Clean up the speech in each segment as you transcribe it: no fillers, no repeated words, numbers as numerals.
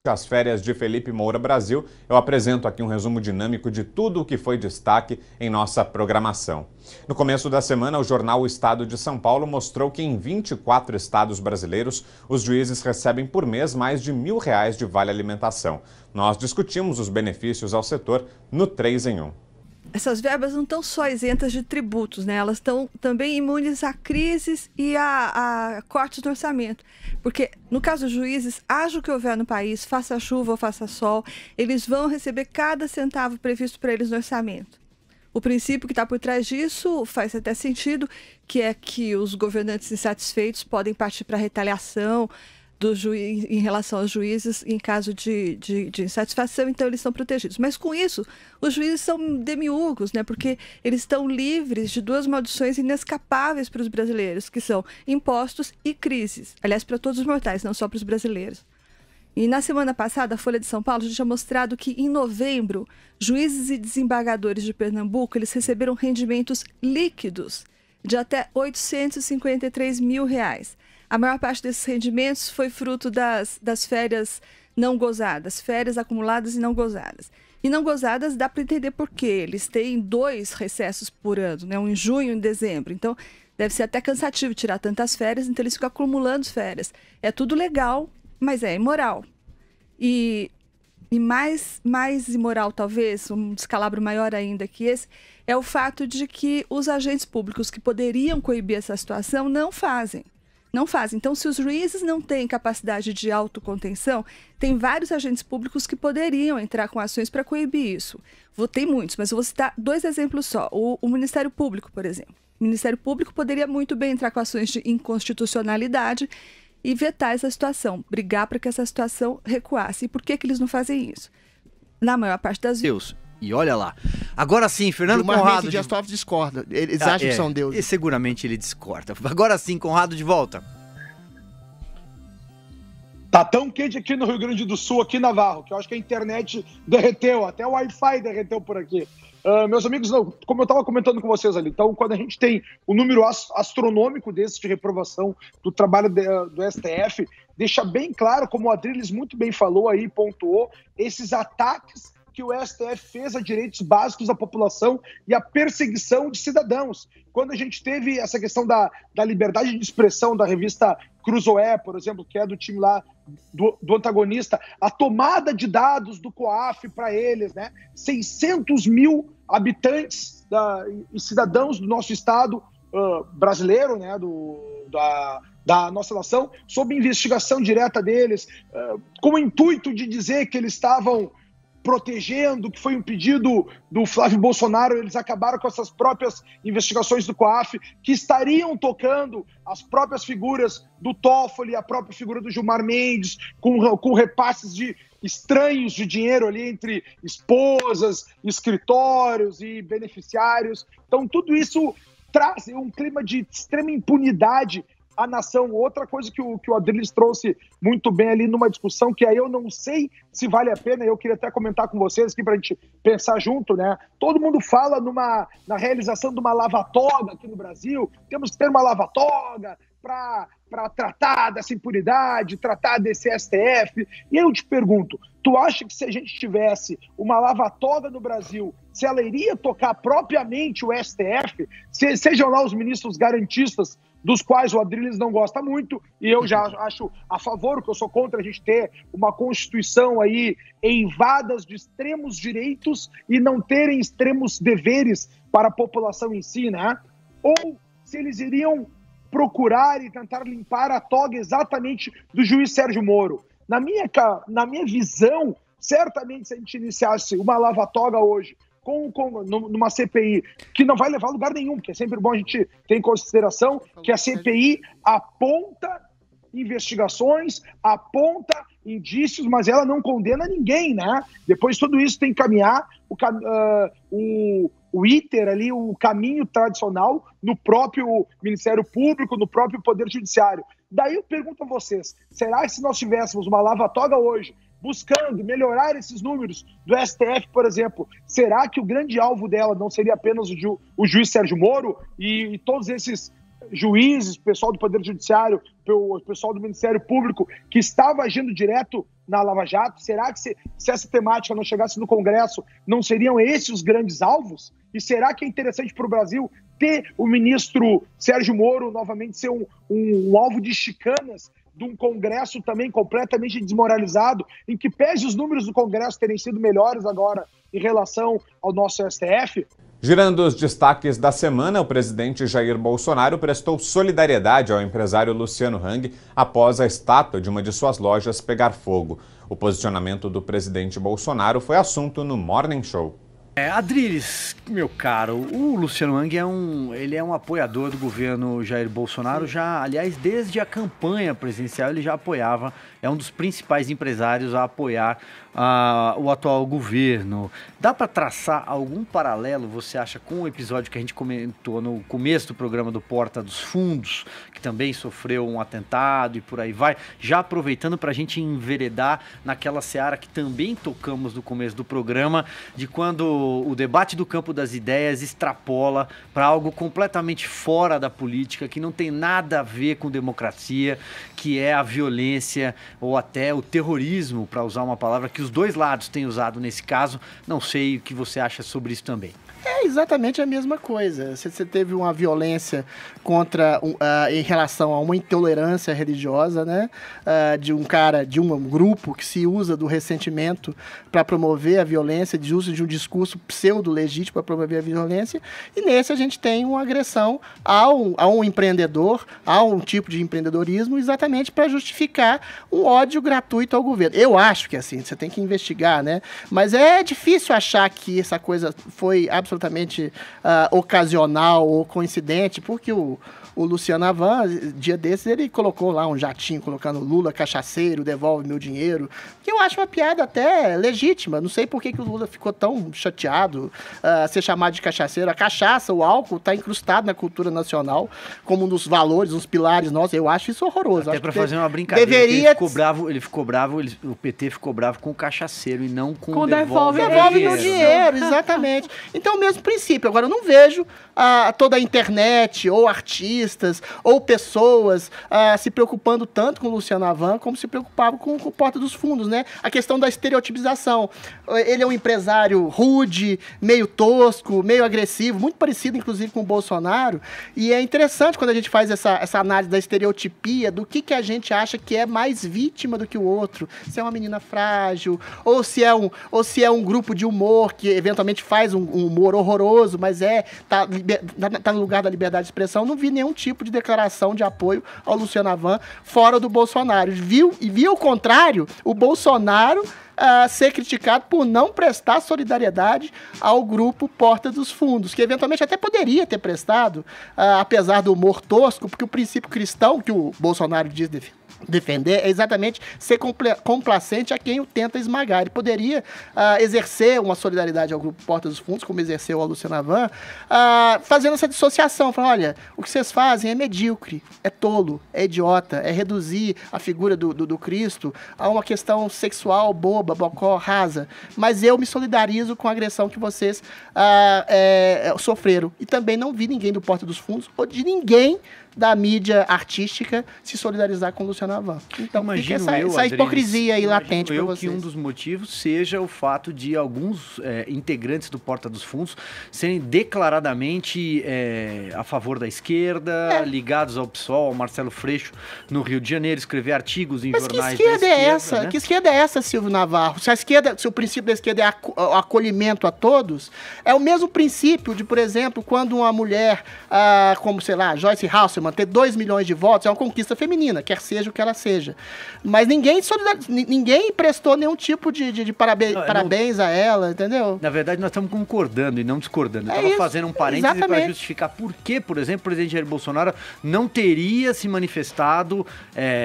As férias de Felipe Moura Brasil, eu apresento aqui um resumo dinâmico de tudo o que foi destaque em nossa programação. No começo da semana, o jornal O Estado de São Paulo mostrou que em 24 estados brasileiros, os juízes recebem por mês mais de R$ 1.000 de vale-alimentação. Nós discutimos os benefícios ao setor no 3 em 1. Essas verbas não estão só isentas de tributos, né? Elas estão também imunes a crises e a cortes no orçamento. Porque, no caso dos juízes, haja o que houver no país, faça chuva ou faça sol, eles vão receber cada centavo previsto para eles no orçamento. O princípio que está por trás disso faz até sentido, que é que os governantes insatisfeitos podem partir para a retaliação do juiz em relação aos juízes em caso de insatisfação, então eles são protegidos. Mas com isso, os juízes são demiurgos, né? Porque eles estão livres de duas maldições inescapáveis para os brasileiros, que são impostos e crises. Aliás, para todos os mortais, não só para os brasileiros. E na semana passada, a Folha de São Paulo já tinha mostrado que, em novembro, juízes e desembargadores de Pernambuco eles receberam rendimentos líquidos de até R$ 853 mil. A maior parte desses rendimentos foi fruto das férias não gozadas, férias acumuladas e não gozadas. E não gozadas dá para entender por quê. Eles têm 2 recessos por ano, né? Um em junho e um em dezembro. Então, deve ser até cansativo tirar tantas férias, então eles ficam acumulando férias. É tudo legal, mas é imoral. E mais imoral, talvez, um descalabro maior ainda que esse, é o fato de que os agentes públicos que poderiam coibir essa situação não fazem. Não fazem. Então, se os juízes não têm capacidade de autocontenção, tem vários agentes públicos que poderiam entrar com ações para coibir isso. Tem muitos, mas eu vou citar 2 exemplos só. O Ministério Público, por exemplo. O Ministério Público poderia muito bem entrar com ações de inconstitucionalidade e vetar essa situação, brigar para que essa situação recuasse. E por que eles não fazem isso? Na maior parte das vezes. E olha lá. Agora sim, Fernando Conrado. Dias Toffoli discorda. Eles acham que são deuses. E seguramente ele discorda. Agora sim, Conrado, de volta. Tá tão quente aqui no Rio Grande do Sul, aqui Navarro, que eu acho que a internet derreteu, até o Wi-Fi derreteu por aqui. Meus amigos, como eu estava comentando com vocês ali, então quando a gente tem um número astronômico desse de reprovação do trabalho do STF, deixa bem claro, como o Adriles muito bem falou aí, pontuou, esses ataques que o STF fez a direitos básicos da população e a perseguição de cidadãos. Quando a gente teve essa questão da liberdade de expressão da revista Cruzoé, por exemplo, que é do time lá do antagonista, a tomada de dados do COAF para eles, né? 600 mil habitantes e cidadãos do nosso estado brasileiro, né? Da nossa nação, sob investigação direta deles, com o intuito de dizer que eles estavam protegendo, que foi um pedido do Flávio Bolsonaro, eles acabaram com essas próprias investigações do COAF, que estariam tocando as próprias figuras do Toffoli, a própria figura do Gilmar Mendes, com repasses de estranhos de dinheiro ali entre esposas, escritórios e beneficiários. Então, tudo isso traz um clima de extrema impunidade a nação. Outra coisa que o Adriles trouxe muito bem ali numa discussão, que aí eu não sei se vale a pena, eu queria até comentar com vocês aqui pra gente pensar junto, né? Todo mundo fala na realização de uma lava-toga aqui no Brasil, temos que ter uma lava-toga para tratar dessa impunidade, tratar desse STF. E eu te pergunto, tu acha que se a gente tivesse uma lava-toga no Brasil, se ela iria tocar propriamente o STF, sejam lá os ministros garantistas, dos quais o Adriles não gosta muito, e eu já acho a favor, que eu sou contra a gente ter uma Constituição aí eivadas de extremos direitos e não terem extremos deveres para a população em si, né? Ou se eles iriam procurar e tentar limpar a toga exatamente do juiz Sérgio Moro. Na minha visão, certamente se a gente iniciasse uma lava-toga hoje, numa CPI, que não vai levar a lugar nenhum, porque é sempre bom a gente ter em consideração que a CPI aponta investigações, aponta indícios, mas ela não condena ninguém, né? Depois tudo isso tem que caminhar o ITER ali, o caminho tradicional no próprio Ministério Público, no próprio Poder Judiciário. Daí eu pergunto a vocês, será que se nós tivéssemos uma lava-toga hoje, buscando melhorar esses números do STF, por exemplo, será que o grande alvo dela não seria apenas o juiz Sérgio Moro e todos esses juízes, pessoal do Poder Judiciário, o pessoal do Ministério Público, que estava agindo direto na Lava Jato? Será que se essa temática não chegasse no Congresso, não seriam esses os grandes alvos? E será que é interessante para o Brasil ter o ministro Sérgio Moro novamente ser um alvo de chicanas de um Congresso também completamente desmoralizado, em que pese os números do Congresso terem sido melhores agora em relação ao nosso STF? Girando os destaques da semana, o presidente Jair Bolsonaro prestou solidariedade ao empresário Luciano Hang após a estátua de uma de suas lojas pegar fogo. O posicionamento do presidente Bolsonaro foi assunto no Morning Show. Adriles, meu caro, o Luciano Hang ele é um apoiador do governo Jair Bolsonaro, aliás, desde a campanha presidencial ele já apoiava, é um dos principais empresários a apoiar o atual governo. Dá para traçar algum paralelo, você acha, com o episódio que a gente comentou no começo do programa do Porta dos Fundos, que também sofreu um atentado e por aí vai, já aproveitando para a gente enveredar naquela seara que também tocamos no começo do programa, de quando o debate do campo das ideias extrapola para algo completamente fora da política, que não tem nada a ver com democracia, que é a violência ou até o terrorismo, para usar uma palavra que os dois lados têm usado nesse caso. Não sei o que você acha sobre isso também. É exatamente a mesma coisa. Você teve uma violência em relação a uma intolerância religiosa, né? De um grupo que se usa do ressentimento para promover a violência, de uso de um discurso pseudo-legítimo para promover a violência. E nesse a gente tem uma agressão a um empreendedor, a um tipo de empreendedorismo, exatamente para justificar um ódio gratuito ao governo. Eu acho que assim, você tem que investigar, né? Mas é difícil achar que essa coisa foi absolutamente ocasional ou coincidente, porque o Luciano Havan, dia desses, ele colocou lá um jatinho, colocando Lula cachaceiro, devolve meu dinheiro, que eu acho uma piada até legítima. Não sei por que o Lula ficou tão chateado ser chamado de cachaceiro. A cachaça, o álcool, está incrustado na cultura nacional como um dos valores, uns pilares nossos. Eu acho isso horroroso. Até para fazer uma brincadeira, ele ficou bravo, o PT ficou bravo com o cachaceiro e não com devolve meu dinheiro, exatamente. Então, o mesmo princípio. Agora, eu não vejo toda a internet ou artistas ou pessoas se preocupando tanto com o Luciano Havan como se preocupavam com o Porta dos Fundos, né? A questão da estereotipização. Ele é um empresário rude, meio tosco, meio agressivo, muito parecido, inclusive, com o Bolsonaro. E é interessante quando a gente faz essa análise da estereotipia, do que a gente acha que é mais vítima do que o outro. Se é uma menina frágil, ou se é um grupo de humor que eventualmente faz um humor horroroso, mas tá no lugar da liberdade de expressão. Não vi nenhum tipo de declaração de apoio ao Luciano Havan fora do Bolsonaro. Vi ao contrário, o Bolsonaro ser criticado por não prestar solidariedade ao grupo Porta dos Fundos, que eventualmente até poderia ter prestado, apesar do humor tosco, porque o princípio cristão que o Bolsonaro diz defender é exatamente ser complacente a quem o tenta esmagar. Ele poderia exercer uma solidariedade ao grupo Porta dos Fundos, como exerceu ao Luciano Havan, fazendo essa dissociação, falando, olha, o que vocês fazem é medíocre, é tolo, é idiota, é reduzir a figura do Cristo a uma questão sexual boba, bocó, rasa, mas eu me solidarizo com a agressão que vocês sofreram. E também não vi ninguém do Porta dos Fundos ou de ninguém da mídia artística se solidarizar com o Luciano Havan. Então, fica essa hipocrisia aí latente para vocês. Que um dos motivos seja o fato de alguns integrantes do Porta dos Fundos serem declaradamente a favor da esquerda, ligados ao PSOL, ao Marcelo Freixo, no Rio de Janeiro, escrever artigos em jornais da esquerda. Né? Que esquerda é essa, Silvio Navarro? Se o princípio da esquerda é o acolhimento a todos, é o mesmo princípio de, por exemplo, quando uma mulher, como, sei lá, Joyce Hasselman, ter 2 milhões de votos, é uma conquista feminina, quer seja o que ela seja. Mas ninguém prestou nenhum tipo de parabéns a ela, entendeu? Na verdade, nós estamos concordando e não discordando. Eu estava fazendo um parêntese para justificar por que, por exemplo, o presidente Jair Bolsonaro não teria se manifestado,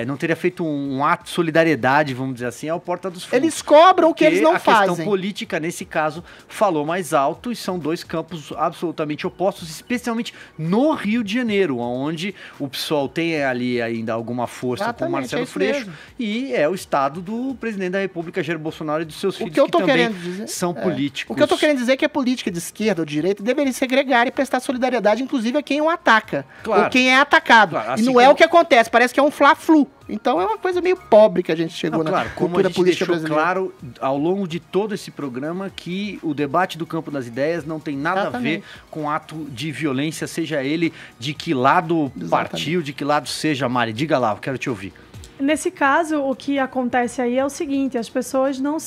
não teria feito um ato de solidariedade, vamos dizer assim, ao Porta dos Fundos. Eles cobram o que eles não fazem. A questão política, nesse caso, falou mais alto, e são dois campos absolutamente opostos, especialmente no Rio de Janeiro, onde hoje o PSOL tem ali ainda alguma força com o Marcelo Freixo e é o estado do presidente da República, Jair Bolsonaro, e dos seus filhos, que também são políticos. O que eu tô querendo dizer é que a política de esquerda ou de direita deveria segregar e prestar solidariedade, inclusive, a quem o ataca, ou quem é atacado. Assim, e não é o que acontece, parece que é um fla-flu. Então é uma coisa meio pobre que a gente chegou na cultura política brasileira. Claro, ao longo de todo esse programa, que o debate do campo das ideias não tem nada a ver com ato de violência, seja ele de que lado partiu, de que lado seja. Mari, diga lá, eu quero te ouvir. Nesse caso, o que acontece aí é o seguinte: as pessoas não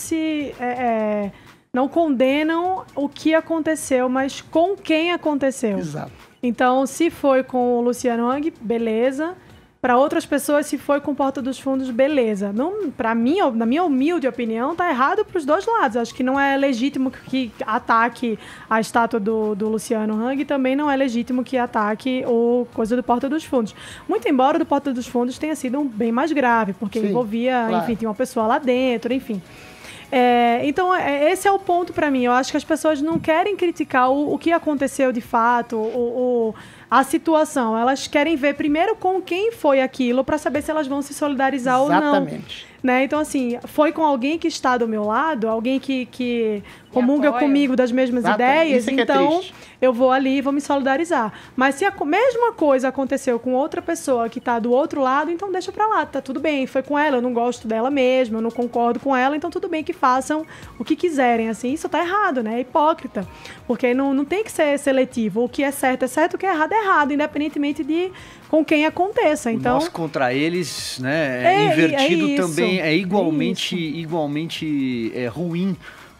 não condenam o que aconteceu, mas com quem aconteceu. Exato. Então, se foi com o Luciano Hang, beleza. Para outras pessoas, se foi com Porta dos Fundos, beleza. Para mim, na minha humilde opinião, tá errado para os dois lados. Acho que não é legítimo que ataque a estátua do Luciano Hang, e também não é legítimo que ataque o coisa do Porta dos Fundos. Muito embora o do Porta dos Fundos tenha sido bem mais grave, porque envolvia, enfim, tinha uma pessoa lá dentro, enfim. Então, esse é o ponto para mim. Eu acho que as pessoas não querem criticar o que aconteceu de fato, a situação. Elas querem ver primeiro com quem foi aquilo para saber se elas vão se solidarizar ou não. Exatamente. Né? Então, assim, foi com alguém que está do meu lado, alguém que comunga comigo das mesmas ideias, então eu vou ali e vou me solidarizar. Mas se a mesma coisa aconteceu com outra pessoa que está do outro lado, então deixa pra lá, tá tudo bem, foi com ela, eu não gosto dela mesma, eu não concordo com ela, então tudo bem que façam o que quiserem, assim, isso tá errado, né? É hipócrita, porque não tem que ser seletivo, o que é certo, o que é errado, independentemente de com quem aconteça. Então, nós contra eles, né, invertido também é igualmente ruim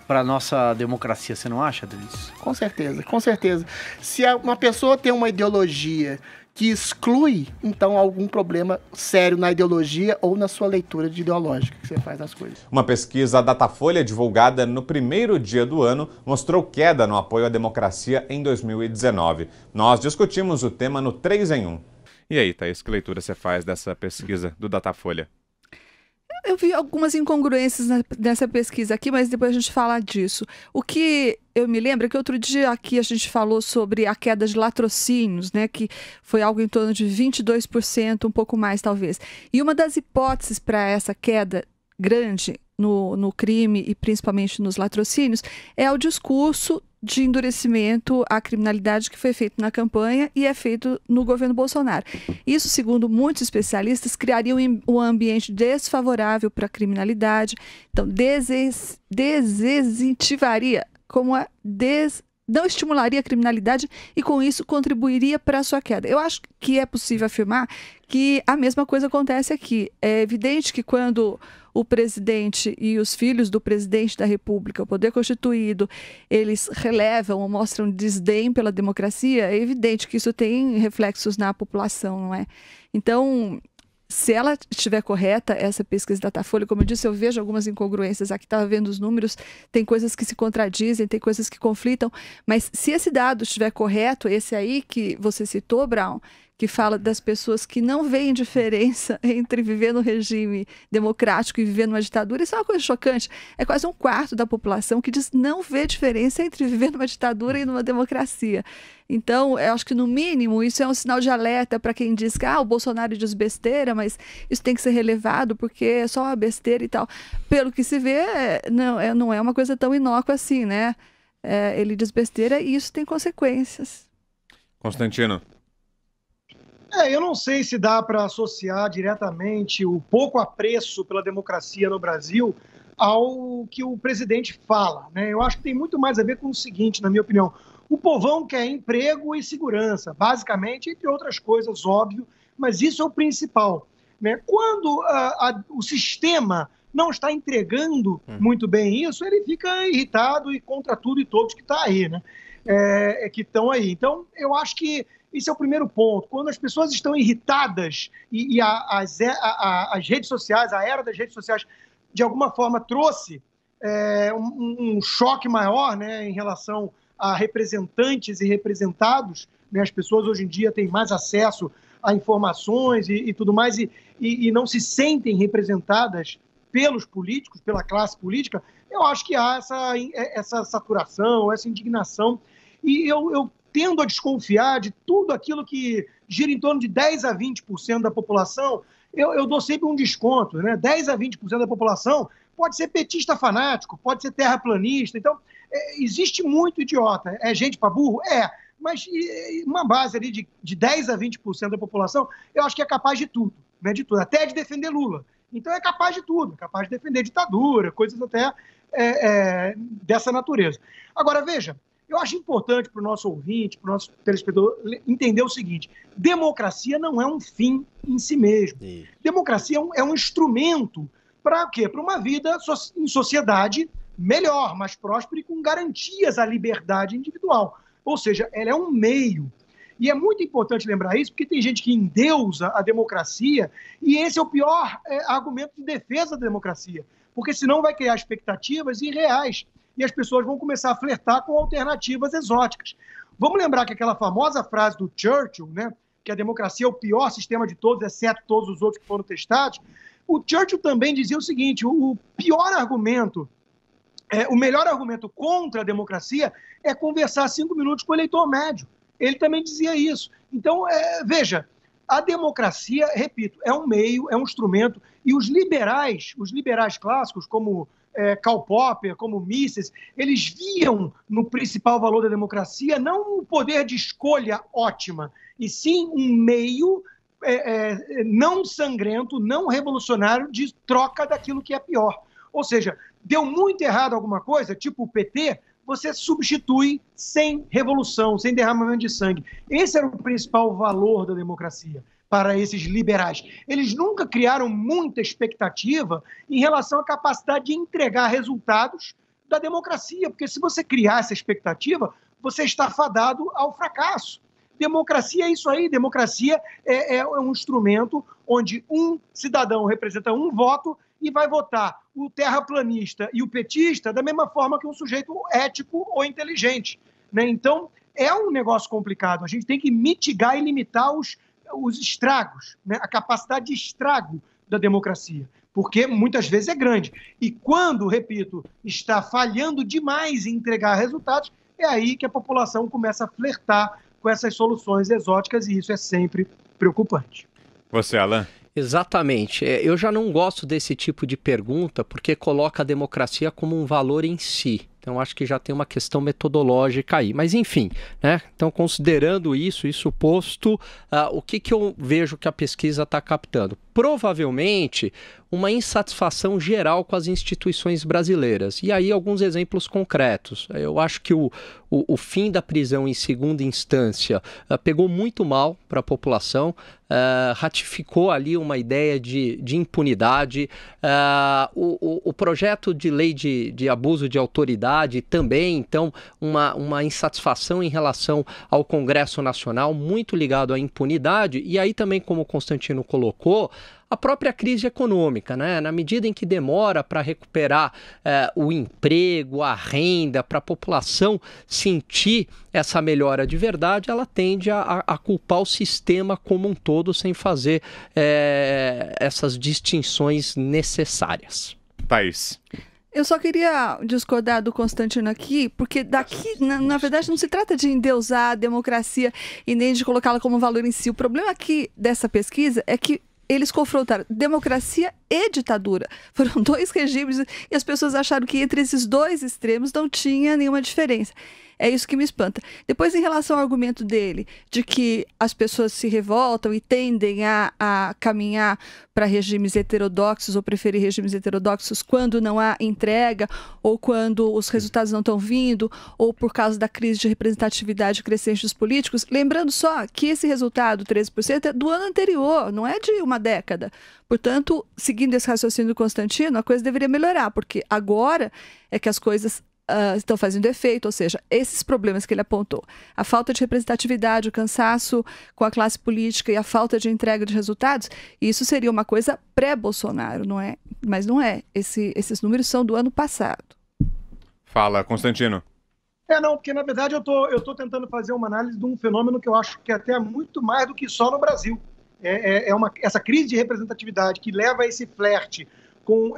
para a nossa democracia, você não acha, Denis? Com certeza, com certeza. Se uma pessoa tem uma ideologia que exclui, então, algum problema sério na ideologia ou na sua leitura ideológica que você faz das coisas. Uma pesquisa Datafolha divulgada no primeiro dia do ano mostrou queda no apoio à democracia em 2019. Nós discutimos o tema no 3 em 1. E aí, Thaís, que leitura você faz dessa pesquisa do Datafolha? Eu vi algumas incongruências nessa pesquisa aqui, mas depois a gente fala disso. O que eu me lembro é que outro dia aqui a gente falou sobre a queda de latrocínios, né, que foi algo em torno de 22%, um pouco mais talvez. E uma das hipóteses para essa queda grande no crime e principalmente nos latrocínios é o discurso de endurecimento à criminalidade que foi feito na campanha e é feito no governo Bolsonaro. Isso, segundo muitos especialistas, criaria um ambiente desfavorável para a criminalidade, então desincentivaria, não estimularia a criminalidade e, com isso, contribuiria para a sua queda. Eu acho que é possível afirmar que a mesma coisa acontece aqui. É evidente que quando o presidente e os filhos do presidente da República, o poder constituído, eles relevam ou mostram desdém pela democracia, é evidente que isso tem reflexos na população, não é? Então, se ela estiver correta, essa pesquisa da Datafolha, como eu disse, eu vejo algumas incongruências. Aqui estava vendo os números, tem coisas que se contradizem, tem coisas que conflitam, mas se esse dado estiver correto, esse aí que você citou, Brown, que fala das pessoas que não veem diferença entre viver no regime democrático e viver numa ditadura, isso é uma coisa chocante. É quase um quarto da população que diz não vê diferença entre viver numa ditadura e numa democracia. Então, eu acho que, no mínimo, isso é um sinal de alerta para quem diz que o Bolsonaro diz besteira, mas isso tem que ser relevado porque é só uma besteira e tal. Pelo que se vê, não é uma coisa tão inócua assim, né? Ele diz besteira e isso tem consequências. Constantino. Eu não sei se dá para associar diretamente o pouco apreço pela democracia no Brasil ao que o presidente fala, né? Eu acho que tem muito mais a ver com o seguinte, na minha opinião. O povão quer emprego e segurança, basicamente, entre outras coisas, óbvio, mas isso é o principal, né? Quando o sistema não está entregando muito bem isso, ele fica irritado e contra tudo e todos que está aí, né? Que estão aí. Então, eu acho que esse é o primeiro ponto. Quando as pessoas estão irritadas e as redes sociais, a era das redes sociais, de alguma forma trouxe um choque maior, né, em relação a representantes e representados, né? As pessoas hoje em dia têm mais acesso a informações e tudo mais e não se sentem representadas pelos políticos, pela classe política. Eu acho que há essa saturação, essa indignação, e eu tendo a desconfiar de tudo aquilo que gira em torno de 10 a 20% da população, eu dou sempre um desconto, né? 10 a 20% da população pode ser petista fanático, pode ser terraplanista. Então, existe muito idiota. É gente para burro? Mas uma base ali de 10 a 20% da população, eu acho que é capaz de tudo, né? De tudo, até de defender Lula. Então é capaz de tudo, capaz de defender ditadura, coisas até dessa natureza. Agora, veja, eu acho importante para o nosso ouvinte, para o nosso telespectador, entender o seguinte: democracia não é um fim em si mesmo. Democracia é um instrumento para quê? Para uma vida em sociedade melhor, mais próspera e com garantias à liberdade individual. Ou seja, ela é um meio. E é muito importante lembrar isso, porque tem gente que endeusa a democracia, e esse é o pior argumento de defesa da democracia, porque senão vai criar expectativas irreais, e as pessoas vão começar a flertar com alternativas exóticas. Vamos lembrar que aquela famosa frase do Churchill, né, que a democracia é o pior sistema de todos, exceto todos os outros que foram testados, o Churchill também dizia o seguinte: o pior argumento, o melhor argumento contra a democracia é conversar 5 minutos com o eleitor médio. Ele também dizia isso. Então, veja, a democracia, repito, é um meio, é um instrumento, e os liberais clássicos, como Karl Popper, como Mises, eles viam no principal valor da democracia não um poder de escolha ótima, e sim um meio não sangrento, não revolucionário, de troca daquilo que é pior. Ou seja, deu muito errado alguma coisa, tipo o PT, você substitui sem revolução, sem derramamento de sangue. Esse era o principal valor da democracia para esses liberais. Eles nunca criaram muita expectativa em relação à capacidade de entregar resultados da democracia, porque se você criar essa expectativa, você está fadado ao fracasso. Democracia é isso aí, democracia é um instrumento onde um cidadão representa um voto e vai votar o terraplanista e o petista da mesma forma que um sujeito ético ou inteligente, né? Então, é um negócio complicado. A gente tem que mitigar e limitar os estragos, né? A capacidade de estrago da democracia, porque muitas vezes é grande. E quando, repito, está falhando demais em entregar resultados, é aí que a população começa a flertar com essas soluções exóticas, e isso é sempre preocupante. Você, Alan? Exatamente. Eu já não gosto desse tipo de pergunta porque coloca a democracia como um valor em si. Então, acho que já tem uma questão metodológica aí. Mas, enfim, né? Então, considerando isso posto, o que eu vejo que a pesquisa está captando? Provavelmente, uma insatisfação geral com as instituições brasileiras. E aí, alguns exemplos concretos. Eu acho que o fim da prisão em segunda instância pegou muito mal para a população, ratificou ali uma ideia de impunidade. O projeto de lei de abuso de autoridade também, então, uma insatisfação em relação ao Congresso Nacional, muito ligado à impunidade. E aí também, como o Constantino colocou, a própria crise econômica, né? Na medida em que demora para recuperar o emprego, a renda, para a população sentir essa melhora de verdade, ela tende a culpar o sistema como um todo sem fazer essas distinções necessárias. Thaís. Eu só queria discordar do Constantino aqui, porque daqui, na verdade, não se trata de endeusar a democracia e nem de colocá-la como valor em si. O problema aqui dessa pesquisa é que eles confrontaram democracia e ditadura. Foram 2 regimes e as pessoas acharam que entre esses 2 extremos não tinha nenhuma diferença. É isso que me espanta. Depois, em relação ao argumento dele, de que as pessoas se revoltam e tendem a caminhar para regimes heterodoxos ou preferir regimes heterodoxos quando não há entrega, ou quando os resultados não estão vindo, ou por causa da crise de representatividade crescente dos políticos, lembrando só que esse resultado, 13%, é do ano anterior, não é de uma década. Portanto, seguindo esse raciocínio do Constantino, a coisa deveria melhorar, porque agora é que as coisas estão fazendo efeito, ou seja, esses problemas que ele apontou, a falta de representatividade, o cansaço com a classe política e a falta de entrega de resultados, isso seria uma coisa pré-Bolsonaro, não é? Mas não é. Esses números são do ano passado. Fala, Constantino. Não, porque na verdade eu tô tentando fazer uma análise de um fenômeno que eu acho que até é muito mais do que só no Brasil. Essa crise de representatividade que leva a esse flerte com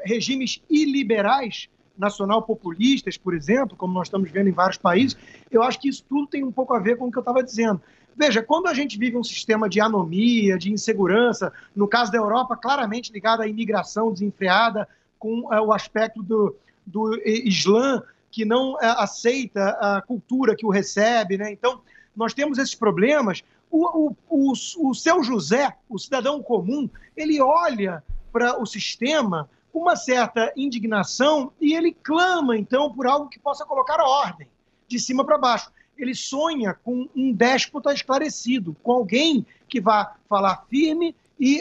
regimes iliberais, nacional-populistas, por exemplo, como nós estamos vendo em vários países, eu acho que isso tudo tem um pouco a ver com o que eu estava dizendo. Veja, quando a gente vive um sistema de anomia, de insegurança, no caso da Europa, claramente ligado à imigração desenfreada, com o aspecto do Islã, que não aceita a cultura que o recebe, né? Então, nós temos esses problemas. O seu José, o cidadão comum, ele olha para o sistema com uma certa indignação e ele clama, então, por algo que possa colocar a ordem, de cima para baixo. Ele sonha com um déspota esclarecido, com alguém que vá falar firme e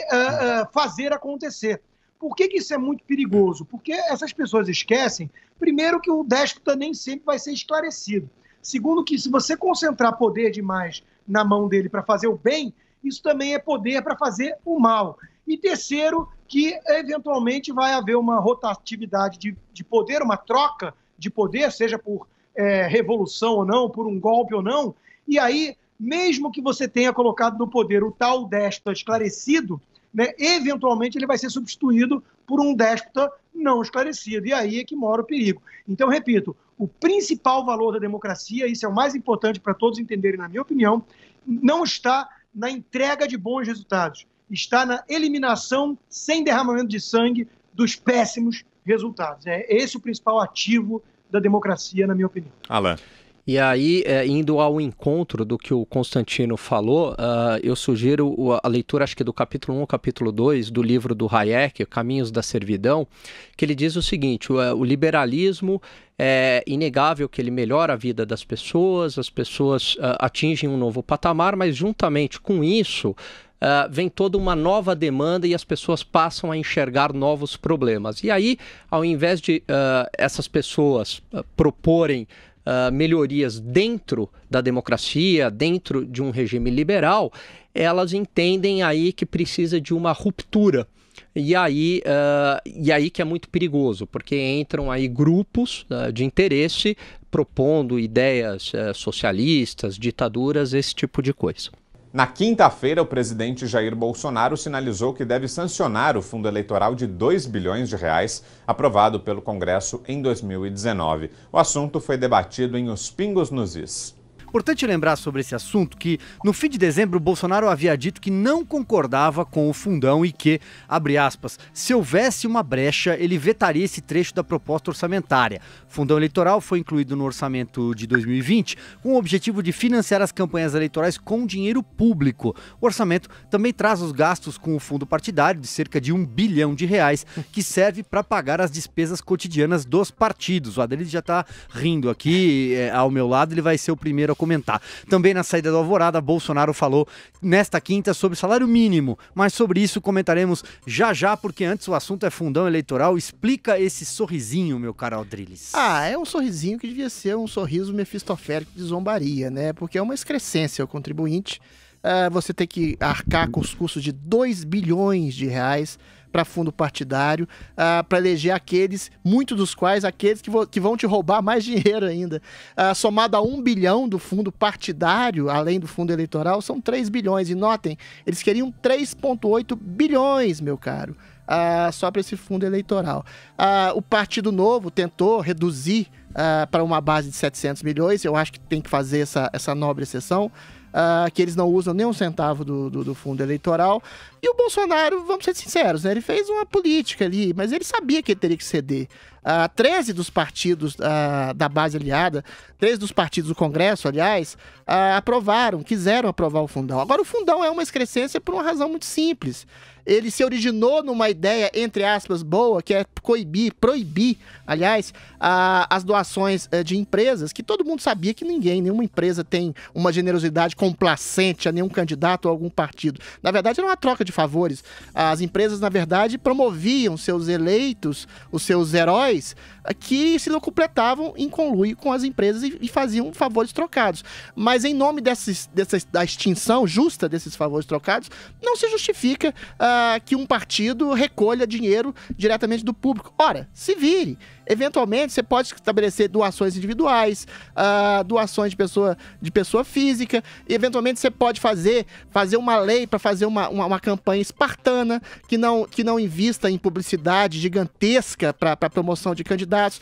fazer acontecer. Por que isso é muito perigoso? Porque essas pessoas esquecem, primeiro, que o déspota nem sempre vai ser esclarecido. Segundo, que se você concentrar poder demais na mão dele para fazer o bem, isso também é poder para fazer o mal. E terceiro, que eventualmente vai haver uma rotatividade de poder, uma troca de poder, seja por revolução ou não, por um golpe ou não, e aí, mesmo que você tenha colocado no poder o tal déspota esclarecido, né, eventualmente ele vai ser substituído por um déspota não esclarecido, e aí é que mora o perigo. Então, repito, o principal valor da democracia, isso é o mais importante para todos entenderem, na minha opinião, não está na entrega de bons resultados, está na eliminação sem derramamento de sangue dos péssimos resultados. É esse o principal ativo da democracia, na minha opinião. Alan. E aí, indo ao encontro do que o Constantino falou, eu sugiro a leitura, acho que do capítulo 1, capítulo 2, do livro do Hayek, Caminhos da Servidão, que ele diz o seguinte: o liberalismo é inegável que ele melhora a vida das pessoas, as pessoas atingem um novo patamar, mas juntamente com isso vem toda uma nova demanda e as pessoas passam a enxergar novos problemas. E aí, ao invés de essas pessoas proporem melhorias dentro da democracia, dentro de um regime liberal, elas entendem aí que precisa de uma ruptura. E aí que é muito perigoso, porque entram aí grupos de interesse propondo ideias socialistas, ditaduras, esse tipo de coisa. Na quinta-feira, o presidente Jair Bolsonaro sinalizou que deve sancionar o fundo eleitoral de 2 bilhões de reais aprovado pelo Congresso em 2019. O assunto foi debatido em Os Pingos nos Is. Importante lembrar sobre esse assunto que, no fim de dezembro, o Bolsonaro havia dito que não concordava com o fundão e que, abre aspas, se houvesse uma brecha, ele vetaria esse trecho da proposta orçamentária. O fundão eleitoral foi incluído no orçamento de 2020 com o objetivo de financiar as campanhas eleitorais com dinheiro público. O orçamento também traz os gastos com o fundo partidário de cerca de R$1 bilhão, que serve para pagar as despesas cotidianas dos partidos. O Adriles já está rindo aqui ao meu lado, ele vai ser o primeiro a comentar. Também na saída do Alvorada, Bolsonaro falou nesta quinta sobre salário mínimo, mas sobre isso comentaremos já, porque antes o assunto é fundão eleitoral. Explica esse sorrisinho, meu caro Adriles. É um sorrisinho que devia ser um sorriso mefistofélico de zombaria, né? Porque é uma excrescência ao contribuinte. Você tem que arcar com os custos de 2 bilhões de reais para fundo partidário, para eleger aqueles, muitos dos quais aqueles que vão te roubar mais dinheiro ainda. Somado a 1 bilhão do fundo partidário, além do fundo eleitoral, são 3 bilhões. E notem, eles queriam 3,8 bilhões, meu caro, só para esse fundo eleitoral. O Partido Novo tentou reduzir para uma base de 700 milhões, eu acho que tem que fazer essa nobre exceção, que eles não usam nem um centavo do fundo eleitoral. E o Bolsonaro, vamos ser sinceros, né, ele fez uma política ali, mas ele sabia que ele teria que ceder. 13 dos partidos da base aliada, 13 dos partidos do Congresso, aliás, quiseram aprovar o fundão. Agora, o fundão é uma excrescência por uma razão muito simples. Ele se originou numa ideia, entre aspas, boa, que é proibir, aliás, as doações de empresas, que todo mundo sabia que nenhuma empresa tem uma generosidade complacente a nenhum candidato ou algum partido. Na verdade, era uma troca de favores. As empresas, na verdade, promoviam seus eleitos, os seus heróis, que se completavam em conluio com as empresas e faziam favores trocados. Mas em nome da extinção justa desses favores trocados, não se justifica que um partido recolha dinheiro diretamente do público. Ora, se vire. Eventualmente, você pode estabelecer doações individuais, doações de pessoa física. E, eventualmente, você pode fazer uma lei para fazer uma campanha espartana que não invista em publicidade gigantesca para promoção de candidatos.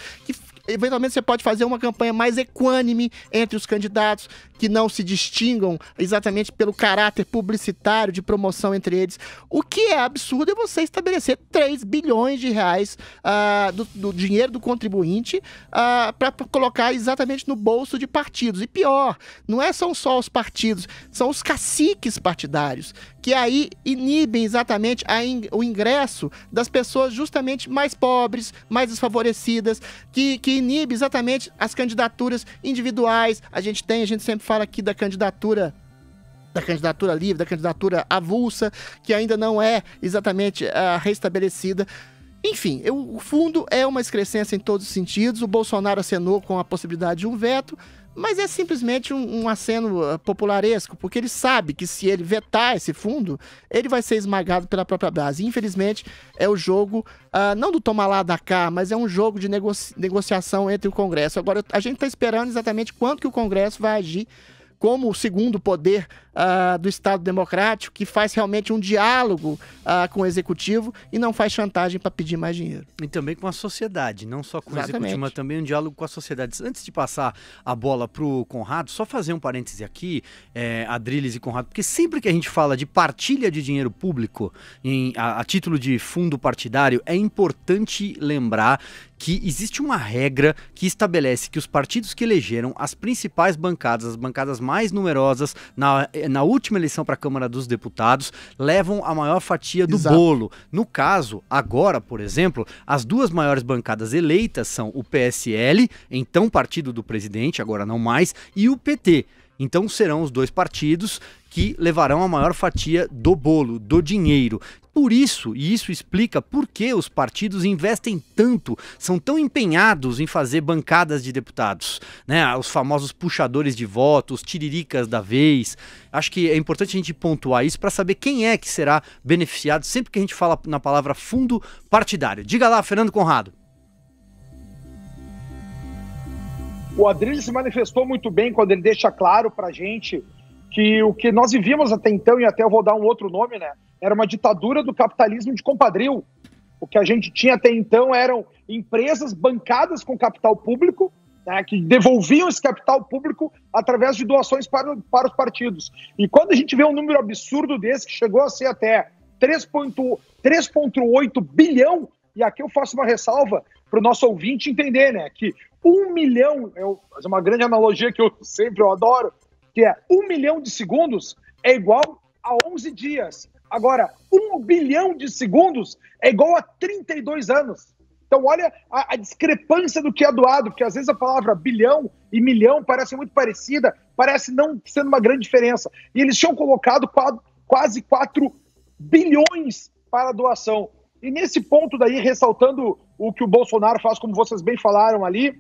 eventualmente você pode fazer uma campanha mais equânime entre os candidatos, que não se distingam exatamente pelo caráter publicitário de promoção entre eles. O que é absurdo é você estabelecer 3 bilhões de reais do dinheiro do contribuinte para colocar exatamente no bolso de partidos. E pior, são só os partidos, são os caciques partidários, que aí inibem exatamente o ingresso das pessoas justamente mais pobres, mais desfavorecidas, que inibe exatamente as candidaturas individuais. A gente sempre fala aqui da candidatura livre, da candidatura avulsa, que ainda não é exatamente restabelecida. Enfim, o fundo é uma excrescência em todos os sentidos. O Bolsonaro acenou com a possibilidade de um veto, mas é simplesmente um aceno popularesco, porque ele sabe que se ele vetar esse fundo, ele vai ser esmagado pela própria base. Infelizmente, é o jogo, não do tomar lá da cá, mas é um jogo de negociação entre o Congresso. Agora, a gente está esperando exatamente quanto que o Congresso vai agir como o segundo poder do Estado Democrático, que faz realmente um diálogo com o Executivo e não faz chantagem para pedir mais dinheiro. E também com a sociedade, não só com o Executivo, mas também um diálogo com a sociedade. Antes de passar a bola para o Conrado, só fazer um parêntese aqui, Adriles e Conrado, porque sempre que a gente fala de partilha de dinheiro público a título de fundo partidário, é importante lembrar que existe uma regra que estabelece que os partidos que elegeram as principais bancadas, as bancadas mais numerosas na última eleição para a Câmara dos Deputados, levam a maior fatia do bolo. No caso, agora, por exemplo, as duas maiores bancadas eleitas são o PSL, então partido do presidente, agora não mais, e o PT. Então serão os dois partidos que levarão a maior fatia do bolo, do dinheiro. Por isso, e isso explica por que os partidos investem tanto, são tão empenhados em fazer bancadas de deputados, né? Os famosos puxadores de votos, tiriricas da vez. Acho que é importante a gente pontuar isso para saber quem é que será beneficiado sempre que a gente fala na palavra fundo partidário. Diga lá, Fernando Conrado. O Adriles se manifestou muito bem quando ele deixa claro para a gente que o que nós vivíamos até então, e até eu vou dar um outro nome, né? Era uma ditadura do capitalismo de compadrio. O que a gente tinha até então eram empresas bancadas com capital público, né, que devolviam esse capital público através de doações para os partidos. E quando a gente vê um número absurdo desse, que chegou a ser até 3,8 bilhão, e aqui eu faço uma ressalva para o nosso ouvinte entender, né, que 1 milhão, é uma grande analogia que eu adoro, que é 1 milhão de segundos é igual a 11 dias. Agora, 1 bilhão de segundos é igual a 32 anos. Então, olha a discrepância do que é doado, porque às vezes a palavra bilhão e milhão parece muito parecida, parece não sendo uma grande diferença. E eles tinham colocado quase 4 bilhões para a doação. E nesse ponto daí, ressaltando o que o Bolsonaro faz, como vocês bem falaram ali,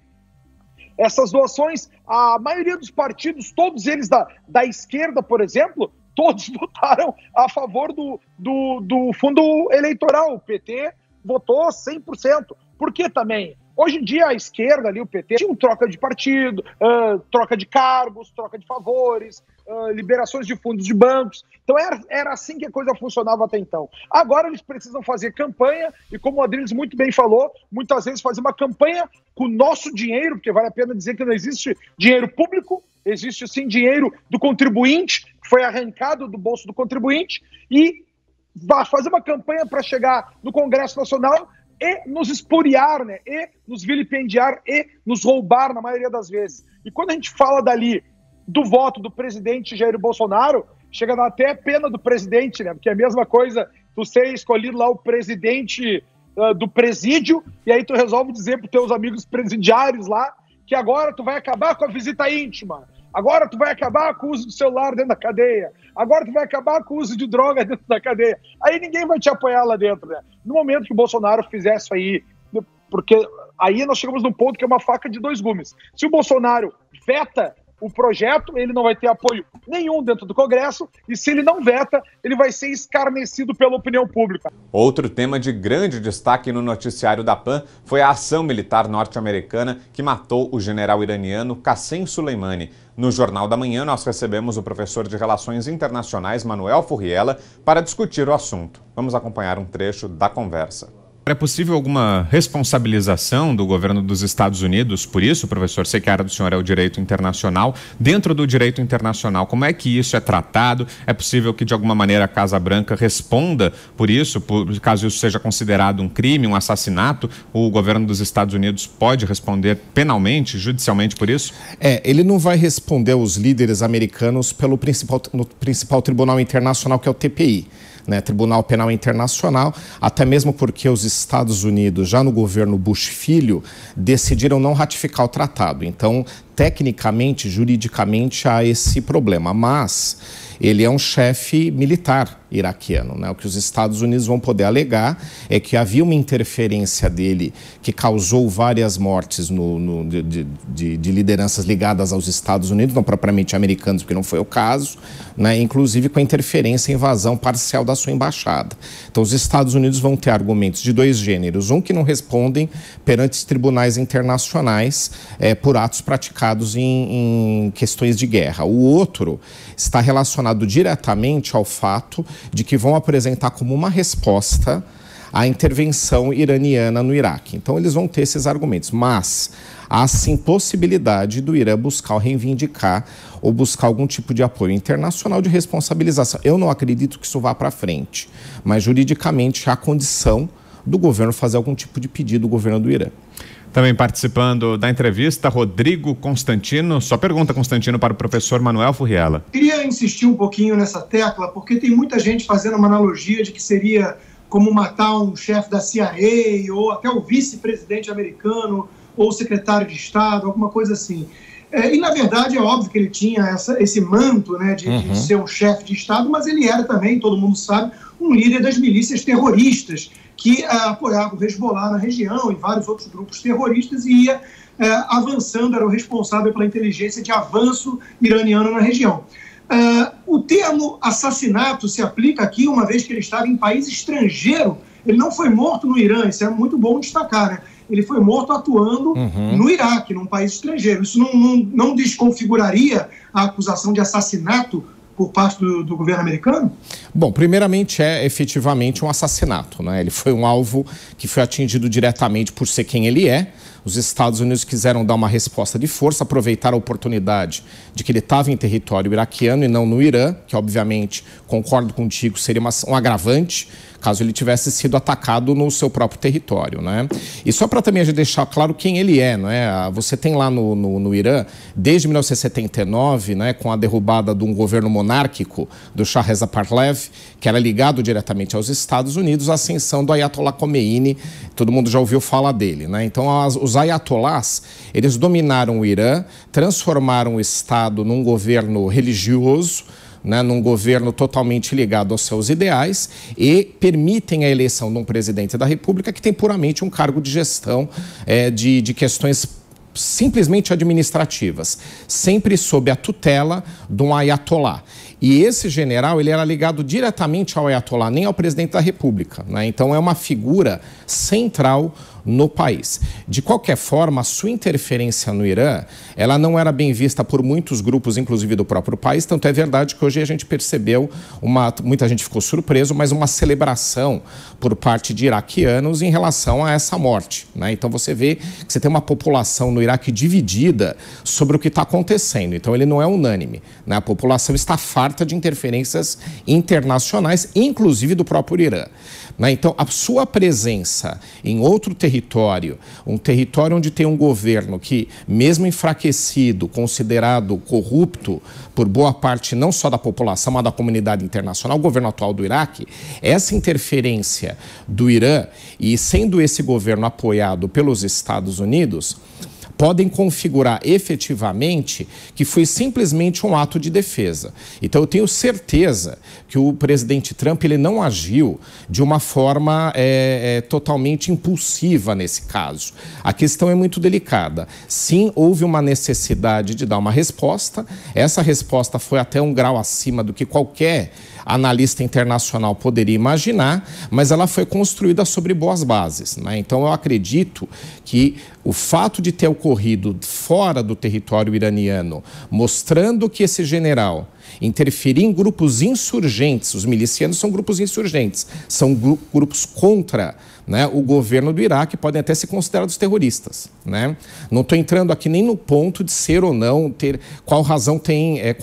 essas doações, a maioria dos partidos, todos eles da esquerda, por exemplo, todos votaram a favor do fundo eleitoral. O PT votou 100%. Por que também? Hoje em dia a esquerda ali, o PT, tinha um troca de partido, troca de cargos, troca de favores, liberações de fundos de bancos. Então era assim que a coisa funcionava até então. Agora eles precisam fazer campanha e, como o Adriles muito bem falou, muitas vezes fazer uma campanha com o nosso dinheiro, porque vale a pena dizer que não existe dinheiro público, existe sim dinheiro do contribuinte, que foi arrancado do bolso do contribuinte, e vai fazer uma campanha para chegar no Congresso Nacional e nos espuriar, né? E nos vilipendiar e nos roubar na maioria das vezes. E quando a gente fala dali do voto do presidente Jair Bolsonaro, chega a dar até pena do presidente, né? Porque é a mesma coisa tu ser escolhido lá o presidente do presídio, e aí tu resolve dizer para os teus amigos presidiários lá que agora tu vai acabar com a visita íntima, agora tu vai acabar com o uso do celular dentro da cadeia, agora tu vai acabar com o uso de droga dentro da cadeia. Aí ninguém vai te apoiar lá dentro, né? No momento que o Bolsonaro fizesse isso aí, porque aí nós chegamos num ponto que é uma faca de dois gumes. Se o Bolsonaro veta o projeto, ele não vai ter apoio nenhum dentro do Congresso, e se ele não veta, ele vai ser escarnecido pela opinião pública. Outro tema de grande destaque no noticiário da PAN foi a ação militar norte-americana que matou o general iraniano Qassem Soleimani. No Jornal da Manhã, nós recebemos o professor de Relações Internacionais, Manuel Furriela, para discutir o assunto. Vamos acompanhar um trecho da conversa. É possível alguma responsabilização do governo dos Estados Unidos por isso, professor? Sei que a área do senhor é o direito internacional. Dentro do direito internacional, como é que isso é tratado? É possível que, de alguma maneira, a Casa Branca responda por isso, caso isso seja considerado um crime, um assassinato? O governo dos Estados Unidos pode responder penalmente, judicialmente por isso? Ele não vai responder aos líderes americanos no principal tribunal internacional, que é o TPI. Né, Tribunal Penal Internacional, até mesmo porque os Estados Unidos, já no governo Bush Filho, decidiram não ratificar o tratado. Então, tecnicamente, juridicamente, há esse problema, mas ele é um chefe militar iraquiano, né? O que os Estados Unidos vão poder alegar é que havia uma interferência dele que causou várias mortes de lideranças ligadas aos Estados Unidos, não propriamente americanos, porque não foi o caso, né? Inclusive com a interferência e invasão parcial da sua embaixada. Então, os Estados Unidos vão ter argumentos de dois gêneros, um que não respondem perante os tribunais internacionais por atos praticados em questões de guerra. O outro está relacionado diretamente ao fato de que vão apresentar como uma resposta à intervenção iraniana no Iraque. Então, eles vão ter esses argumentos, mas há sim possibilidade do Irã buscar ou reivindicar ou buscar algum tipo de apoio internacional de responsabilização. Eu não acredito que isso vá para frente, mas juridicamente há condição do governo fazer algum tipo de pedido do governo do Irã. Também participando da entrevista, Rodrigo Constantino. Sua pergunta, Constantino, para o professor Manuel Furriela. Queria insistir um pouquinho nessa tecla, porque tem muita gente fazendo uma analogia de que seria como matar um chefe da CIA, ou até o vice-presidente americano, ou o secretário de Estado, alguma coisa assim. E, na verdade, é óbvio que ele tinha esse manto, né, de ser um chefe de Estado, mas ele era também, todo mundo sabe, um líder das milícias terroristas, que apoiava o Hezbollah na região e vários outros grupos terroristas e ia avançando, era o responsável pela inteligência de avanço iraniano na região. O termo assassinato se aplica aqui uma vez que ele estava em país estrangeiro. Ele não foi morto no Irã, isso é muito bom destacar, né? Ele foi morto atuando no Iraque, num país estrangeiro. Isso não desconfiguraria a acusação de assassinato por parte do governo americano? Bom, primeiramente é efetivamente um assassinato, né? Ele foi um alvo que foi atingido diretamente por ser quem ele é. Os Estados Unidos quiseram dar uma resposta de força, aproveitar a oportunidade de que ele estava em território iraquiano e não no Irã, que obviamente, concordo contigo, seria um agravante caso ele tivesse sido atacado no seu próprio território, né? E só para também a gente deixar claro quem ele é, né? Você tem lá no Irã, desde 1979, né, com a derrubada de um governo monárquico do Shah Reza Pahlavi, que era ligado diretamente aos Estados Unidos, a ascensão do Ayatollah Khomeini, todo mundo já ouviu falar dele, né? Então, os ayatollahs, eles dominaram o Irã, transformaram o Estado num governo religioso, né, num governo totalmente ligado aos seus ideais e permitem a eleição de um presidente da República que tem puramente um cargo de gestão de questões simplesmente administrativas, sempre sob a tutela de um ayatollah. E esse general, ele era ligado diretamente ao ayatollah, nem ao presidente da República, né? Então é uma figura central no país. De qualquer forma, a sua interferência no Irã, ela não era bem vista por muitos grupos, inclusive do próprio país, tanto é verdade que hoje a gente percebeu, muita gente ficou surpreso, mas uma celebração por parte de iraquianos em relação a essa morte, né? Então você vê que você tem uma população no Iraque dividida sobre o que está acontecendo. Então ele não é unânime, né? A população está farta de interferências internacionais, inclusive do próprio Irã, né? Então a sua presença em outro território, um território onde tem um governo que, mesmo enfraquecido, considerado corrupto por boa parte não só da população, mas da comunidade internacional, o governo atual do Iraque, essa interferência do Irã, e sendo esse governo apoiado pelos Estados Unidos, podem configurar efetivamente que foi simplesmente um ato de defesa. Então eu tenho certeza que o presidente Trump ele não agiu de uma forma totalmente impulsiva nesse caso. A questão é muito delicada. Sim, houve uma necessidade de dar uma resposta. Essa resposta foi até um grau acima do que qualquer analista internacional poderia imaginar, mas ela foi construída sobre boas bases, né? Então eu acredito que o fato de ter ocorrido fora do território iraniano, mostrando que esse general interferir em grupos insurgentes. Os milicianos são grupos insurgentes, são grupos contra, né, o governo do Iraque, podem até ser considerados terroristas, né? Não estou entrando aqui nem no ponto de ser ou não, ter qual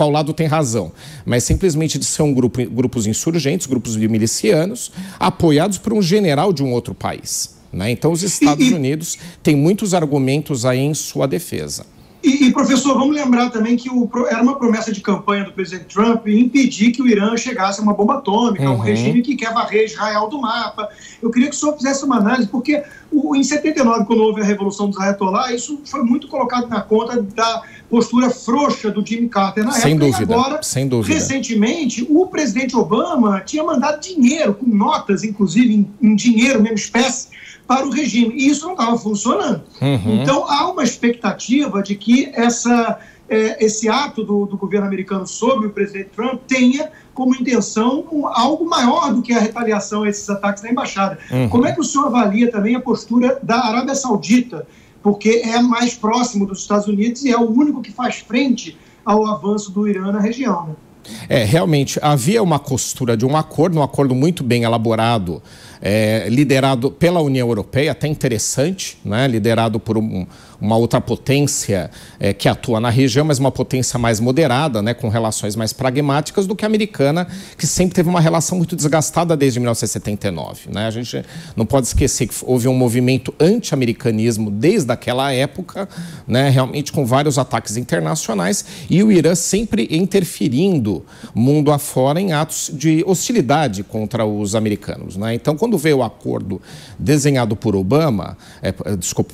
lado tem razão, mas simplesmente de ser grupos insurgentes, grupos de milicianos, apoiados por um general de um outro país, né? Então os Estados Unidos têm muitos argumentos aí em sua defesa. E, professor, vamos lembrar também que era uma promessa de campanha do presidente Trump impedir que o Irã chegasse a uma bomba atômica, um regime que quer varrer Israel do mapa. Eu queria que o senhor fizesse uma análise, porque em 79, quando houve a Revolução dos Ayatollah, isso foi muito colocado na conta da postura frouxa do Jimmy Carter na época. E agora, recentemente, o presidente Obama tinha mandado dinheiro, com notas, inclusive, em dinheiro, mesmo espécie, para o regime. E isso não estava funcionando. Então, há uma expectativa de que esse ato do governo americano sobre o presidente Trump tenha como intenção algo maior do que a retaliação a esses ataques na embaixada. Como é que o senhor avalia também a postura da Arábia Saudita? Porque é mais próximo dos Estados Unidos e é o único que faz frente ao avanço do Irã na região, né? Realmente, havia uma costura de um acordo muito bem elaborado, liderado pela União Europeia, até interessante, né? Liderado por uma outra potência que atua na região, mas uma potência mais moderada, né? Com relações mais pragmáticas do que a americana, que sempre teve uma relação muito desgastada desde 1979. Né? A gente não pode esquecer que houve um movimento anti-americanismo desde aquela época, né? Realmente com vários ataques internacionais, e o Irã sempre interferindo mundo afora em atos de hostilidade contra os americanos. Né? Então, quando veio o acordo desenhado por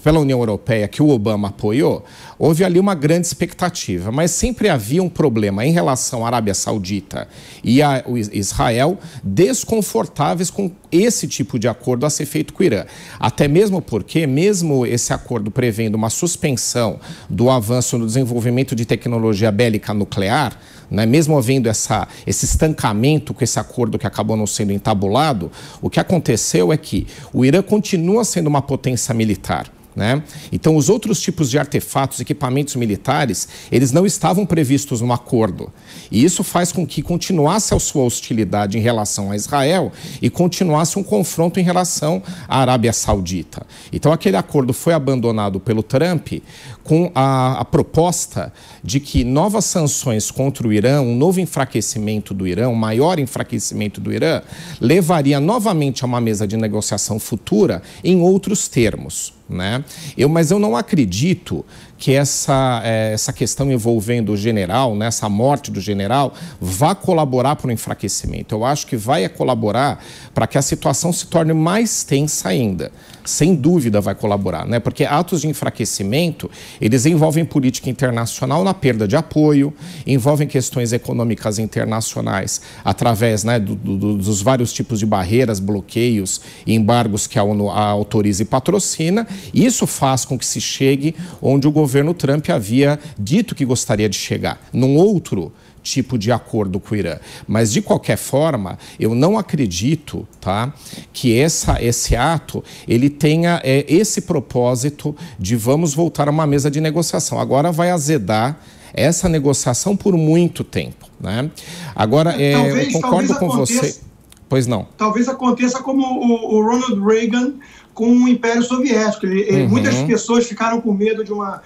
pela União Europeia, que o Obama apoiou, houve ali uma grande expectativa, mas sempre havia um problema em relação à Arábia Saudita e a Israel, desconfortáveis com esse tipo de acordo a ser feito com o Irã. Até mesmo porque, mesmo esse acordo prevendo uma suspensão do avanço no desenvolvimento de tecnologia bélica nuclear, né, mesmo havendo esse estancamento com esse acordo que acabou não sendo entabulado, o que aconteceu é que o Irã continua sendo uma potência militar. Né? Então, os outros tipos de artefatos, equipamentos militares, eles não estavam previstos no acordo. E isso faz com que continuasse a sua hostilidade em relação a Israel e continuasse um confronto em relação à Arábia Saudita. Então, aquele acordo foi abandonado pelo Trump com a proposta de que novas sanções contra o Irã, um novo enfraquecimento do Irã, um maior enfraquecimento do Irã, levaria novamente a uma mesa de negociação futura em outros termos. Né? Mas eu não acredito que essa questão envolvendo o general, né, essa morte do general, vá colaborar para o enfraquecimento. Eu acho que vai colaborar para que a situação se torne mais tensa ainda. Sem dúvida vai colaborar, né? Porque atos de enfraquecimento, eles envolvem política internacional na perda de apoio, envolvem questões econômicas internacionais através, né, dos vários tipos de barreiras, bloqueios e embargos que a ONU autoriza e patrocina. Isso faz com que se chegue onde o governo Trump havia dito que gostaria de chegar, num outro tipo de acordo com o Irã. Mas, de qualquer forma, eu não acredito, tá, que esse ato ele tenha esse propósito de vamos voltar a uma mesa de negociação. Agora vai azedar essa negociação por muito tempo. Né? Agora, eu concordo com você. Pois não. Talvez aconteça como o Ronald Reagan com o Império Soviético. Muitas pessoas ficaram com medo de uma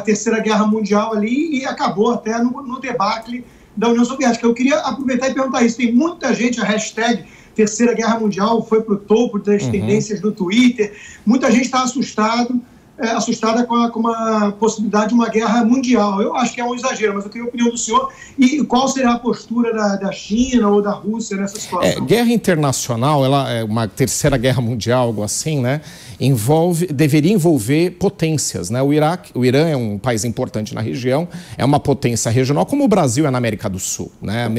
terceira guerra mundial ali e acabou até no debacle da União Soviética. Eu queria aproveitar e perguntar isso. Tem muita gente, a hashtag Terceira Guerra Mundial foi para o topo das tendências do Twitter. Muita gente está assustada com a possibilidade de uma guerra mundial. Eu acho que é um exagero, mas eu queria a opinião do senhor. E qual será a postura da China ou da Rússia nessa situação? Guerra internacional, ela é uma terceira guerra mundial, algo assim, né? Deveria envolver potências, né? O Irã é um país importante na região, é uma potência regional, como o Brasil é na América do Sul, né?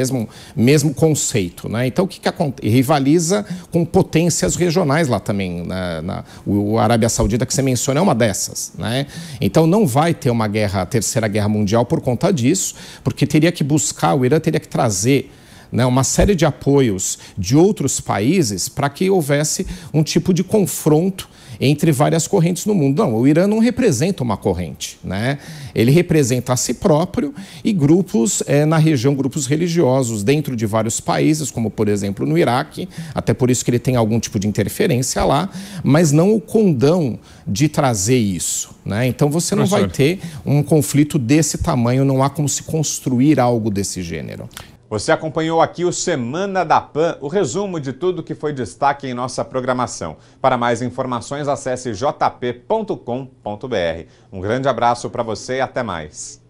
Mesmo conceito, né? Então, o que acontece? Rivaliza com potências regionais lá também. O Arábia Saudita, que você menciona, é uma dessas, né? Então, não vai ter uma terceira guerra mundial por conta disso, porque o Irã teria que trazer, né, uma série de apoios de outros países para que houvesse um tipo de confronto entre várias correntes no mundo. Não, o Irã não representa uma corrente, né? Ele representa a si próprio e grupos na região, grupos religiosos dentro de vários países, como por exemplo no Iraque, até por isso que ele tem algum tipo de interferência lá, mas não o condão de trazer isso, né? Então você não vai ter um conflito desse tamanho, não há como se construir algo desse gênero. Você acompanhou aqui o Semana da PAN, o resumo de tudo que foi destaque em nossa programação. Para mais informações, acesse jp.com.br. Um grande abraço para você e até mais.